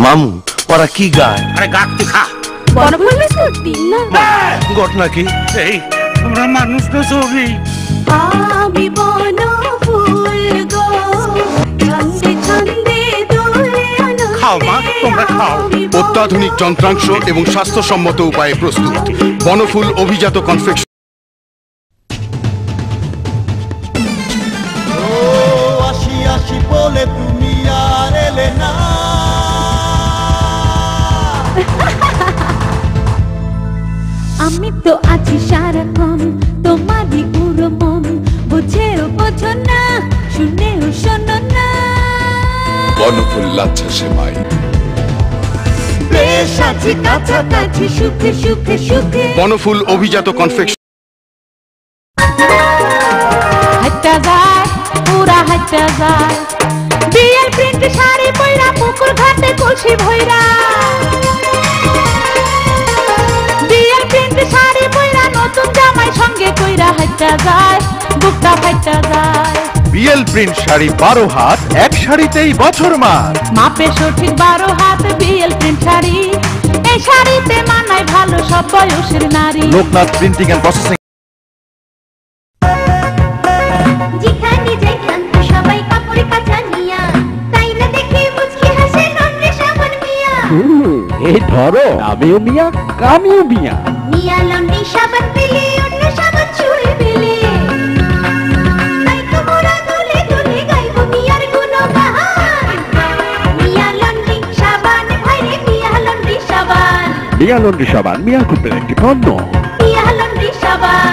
মামু ওরা কি গায়? আরে গাক তুই খা। বনফুল বিস্কুট দিন না। ঘটনা কি? এই তোমরা মানুষ তো ছবি। আমি বনফুল গো ছন্দে ছন্দে দোলে আলো। খাও মা, তোমরা খাও। অত্যাধুনিক যন্ত্রাংশ এবং স্বাস্থ্যসম্মত উপায়ে প্রস্তুত বনফুল অভিজাত কনফেকশন। আসি আসি বলে তুমি আর এলে না। আমি তো আছি সারাক্ষণ তোমারই পুরো মন, বুঝেও বোঝো না, শুনেও শোনো না। বনফুল লাচ্ছা সেমাই বেশ আছি কাছাকাছি সুখে সুখে সুখে। বনফুল অভিজাত কনফেকশন। হাঁটা যায় পুরা হাঁটা যায়, বিয়ের প্রিন্ট শাড়ি পয়রা পুকুর ঘাটে কলসি ভৈরা। বিয়ের প্রিন্ট শাড়ি পয়রা নতুন জামাই সঙ্গে কইরা হাঁটা যায়, বুকটা ফাইটা যায়। বিএল প্রিন্ট শাড়ি 12 হাত, এক শাড়িতেই বছর মাস। মাপে সঠিক 12 হাত বিএল প্রিন্ট শাড়ি, এই শাড়িতে মানায় ভালো সব বয়সের নারী। Loknath printing and processing. যেখানে যাই ক্লান্ত সবাই কাপড় কাচা নিয়া, তাই না দেখে মুচকি হাসে লন্ড্রি সাবান মিয়া। এই ধরো আমিও মিয়া কামিও মিয়া। মিয়া লন্ড্রি সাবান পেলে অন্য সাবান ছুঁয়ে পেলে, তাই তো মোরা দুলে দুলে গাইবো মিয়ার গুণগান। মিয়া লন্ড্রি সাবান ভাইরে মিয়া লন্ড্রি সাবান, মিয়া লন্ড্রি সাবান মিয়া গ্রুপের একটি পণ্য। মিয়া লন্ড্রি সাবান।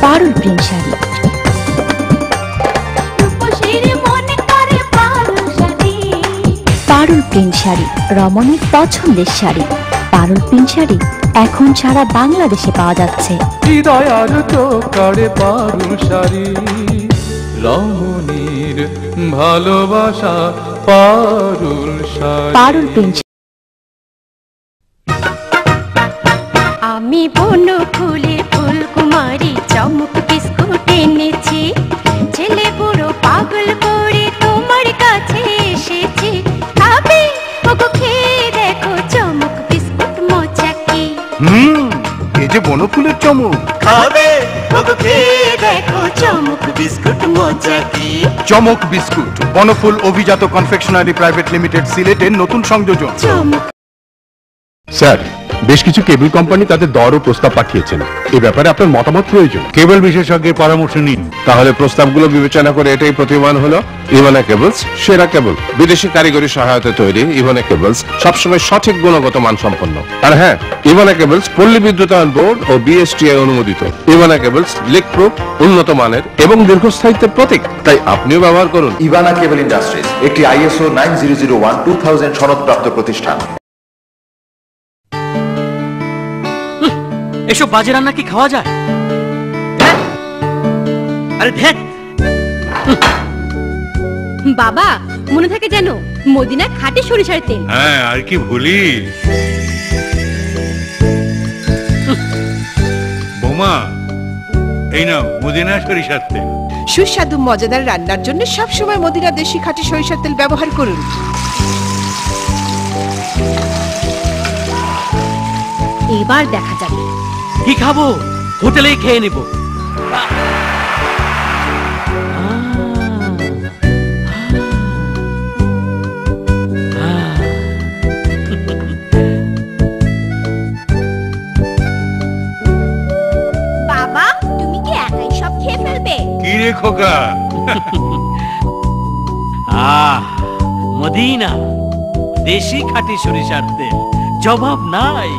পারুল প্রিন্ট শাড়ি, পারুল প্রিন্ট শাড়ি রমণীর পছন্দের শাড়ি। পারুল প্রিন্ট শাড়ি এখন সারা বাংলাদেশে পাওয়া যাচ্ছে। হৃদয়ার তোকারে পারুল শাড়ি, রমণীর ভালোবাসা পারুল শাড়ি। পারুল প্রিন্ট। আমি বনফুলের ফুলকুমারী চমক বিস্কুট এনেছি, ছেলে বুড়ো পাগল করে তোমার কাছে এসেছি। খাবে ওগো খেয়ে দেখো চমক বিস্কুট মজা কি। এই যে বনফুলের চমক। খাবে ওগো খেয়ে দেখো চমক বিস্কুট মজা কি। চমক বিস্কুট বনফুল অভিজাত কনফেকশনারি প্রাইভেট লিমিটেড সিলেটের নতুন সংযোজন। চমক। স্যার, বেশ কিছু কেবল কোম্পানি তাদের দর ও প্রস্তাব পাঠিয়েছেন। এ ব্যাপারে আপনার মতামত প্রয়োজন। কেবল বিশেষজ্ঞের পরামর্শ নিন। তাহলে প্রস্তাবগুলো বিবেচনা করে এটাই প্রতীয়মান হলো ইভানা কেবলস সেরা কেবল। বিদেশি কারিগরি সহায়তা তৈরি ইভানা কেবলস সবসময় সঠিক গুণগত মান সম্পন্ন। আর হ্যাঁ, ইভানা কেবলস পল্লী বিদ্যুতায়ন বোর্ড ও বিএসটিআই অনুমোদিত। ইভানা কেবলস লিক প্রুফ, উন্নত মানের এবং দীর্ঘস্থায়িত্বের প্রতীক। তাই আপনিও ব্যবহার করুন। ইভানা কেবল ইন্ডাস্ট্রিজ একটি ISO 9001:2000 সনদপ্রাপ্ত প্রতিষ্ঠান। এসব বাজে রান্না কি খাওয়া যায়? আরে ধ্যাৎ। বাবা মনে থাকে যেন মদিনা খাঁটি সরিষার তেল। হ্যাঁ, আর কি ভুলি। বোমা, এই নাও মদিনা সরিষার তেল। সুস্বাদু মজাদার রান্নার জন্য সবসময় মদিনা দেশি খাঁটি সরিষার তেল ব্যবহার করুন। এবার দেখা যাবে। কি খাবো? হোটেলেই খেয়ে নেব। বাবা তুমি কি একাই সব খেয়ে ফেলবে? কি রে খোকা? মদিনা দেশি খাঁটি সরিষার তেল, জবাব নাই।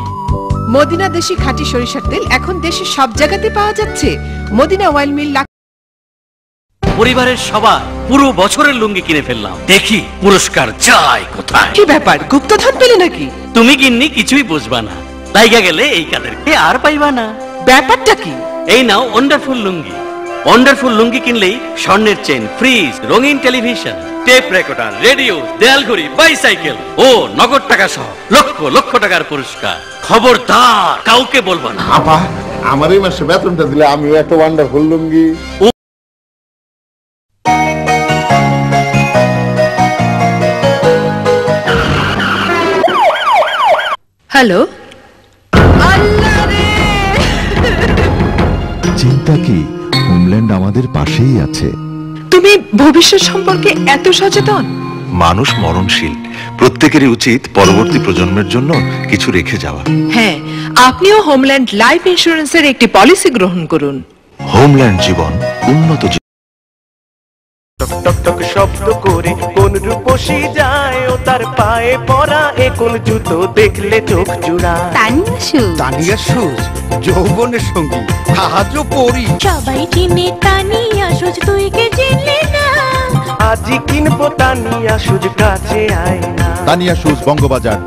মদিনা দেশি খাঁটি সরিষার তেল এখন দেশের সব জায়গাতে পাওয়া যাচ্ছে। Medina oil mill. পরিবারের সবার পুরো বছরের লুঙ্গি কিনে ফেললাম, দেখি পুরস্কার যায় কোথায়। কি ব্যাপার, গুপ্তধন পেলে নাকি? তুমি কিন্নি কিছুই বুঝবা না, লাইগা গেলে এই কাদেরকে আর পাইবা না। ব্যাপারটা কি? এই নাও ওয়ান্ডারফুল লুঙ্গি। ওয়ান্ডারফুল লুঙ্গি কিনলেই স্বর্ণের চেন, ফ্রিজ, রঙিন টেলিভিশন, টেপ রেকর্ডার, রেডিও, দেয়াল ঘড়ি, বাইসাইকেল ও নগদ টাকা সহ লক্ষ লক্ষ টাকার পুরস্কার। খবরদার কাউকে বলবো না। আপা, আমার এই মাসে বেতনটা দিলে আমিও একটা ওয়ান্ডারফুল লুঙ্গি হ্যালো আল্লাহ রে চিন্তা কি, হোমল্যান্ড আমাদের পাশেই আছে। তুমি ভবিষ্যৎ সম্পর্কে এত সচেতন। মানুষ মরণশীল, প্রত্যেকেরই উচিত পরবর্তী প্রজন্মের জন্য কিছু রেখে যাওয়া। হ্যাঁ, আপনিও হোমল্যান্ড লাইফ ইন্স্যুরেন্সের একটি পলিসি গ্রহণ করুন। হোমল্যান্ড জীবন, উন্নত জীবন। টক টক শব্দ করে কোন রূপসী যায়, ও তার পায়ে পরা এ কোন জুতো দেখলে চোখ জুড়ায়। তানিয়া সুজ যৌবনের সঙ্গী আজও পরি। সবাই চিনে তানিয়া সুজ, তুই কে চিনলি না? আজই কিনবো তানিয়া সুজ, কাছে আয় না। তানিয়া সুজ, বঙ্গবাজার।